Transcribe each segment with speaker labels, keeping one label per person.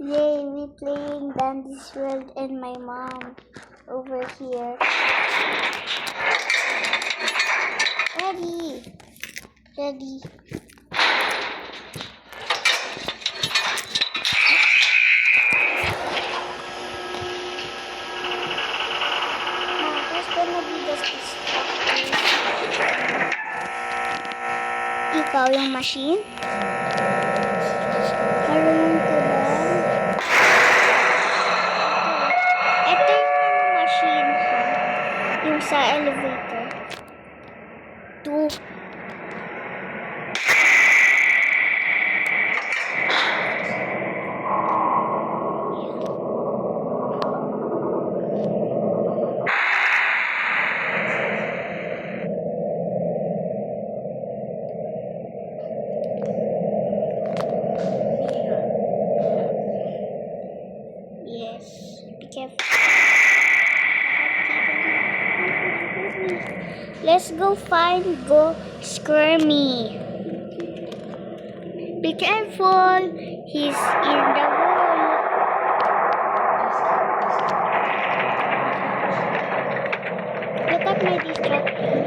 Speaker 1: Yay, we playing Dandy's World and my mom over here. Ready. Now, who's gonna be the destructor? Ikaw yung machine? Marunong ka ba? Ito yung machine, ha? Yung sa elevator. 2. Yes. Be careful. Let's go find Squirmy. Be careful. He's in the wall. Look at my distractor.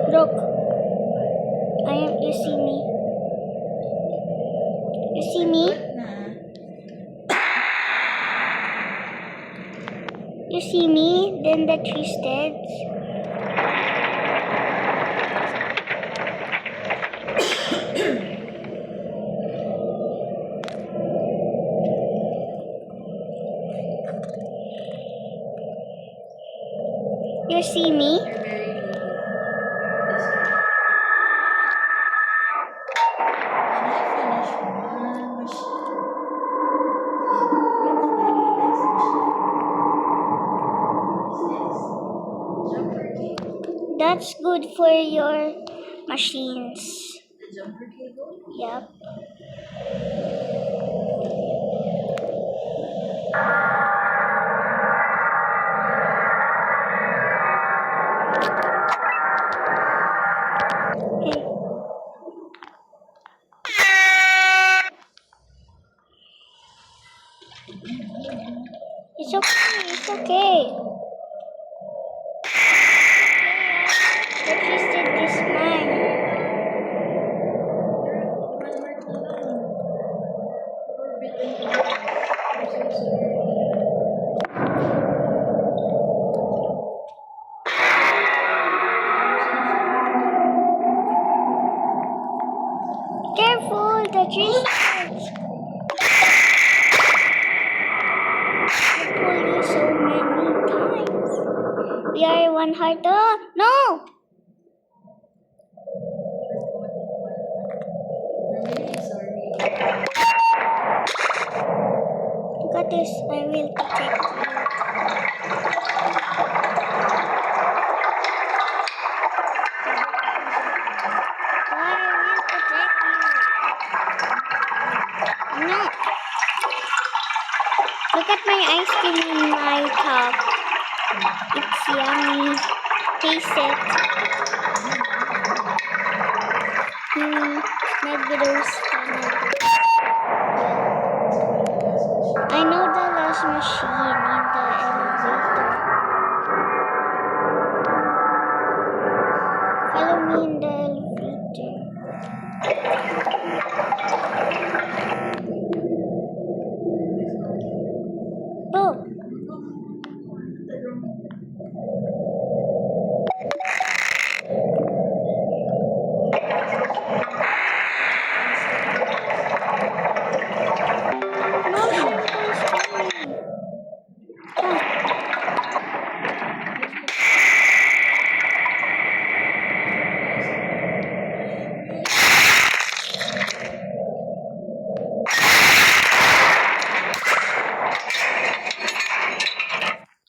Speaker 1: Look. You see me? You see me? You see me? Then the tree stands. You see me? That's good for your machines.
Speaker 2: The jumper cable?
Speaker 1: Yep. Okay. It's okay. But he said this mine. Careful, the tree stands. I told you so many times. We are one heart. Oh, no! Look at this. I will protect you. Why I will protect you? No. Look at my ice cream in my cup. It's yummy. Taste it. Nag-gross ka na. I know the last machine in the elevator. Follow me in the elevator. Go.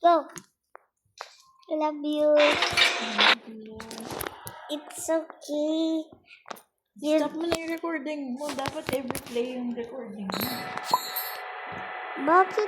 Speaker 1: Go. I love you. It's okay.
Speaker 2: Stop mo na yung recording mo. Dapat every play yung recording mo.
Speaker 1: Bakit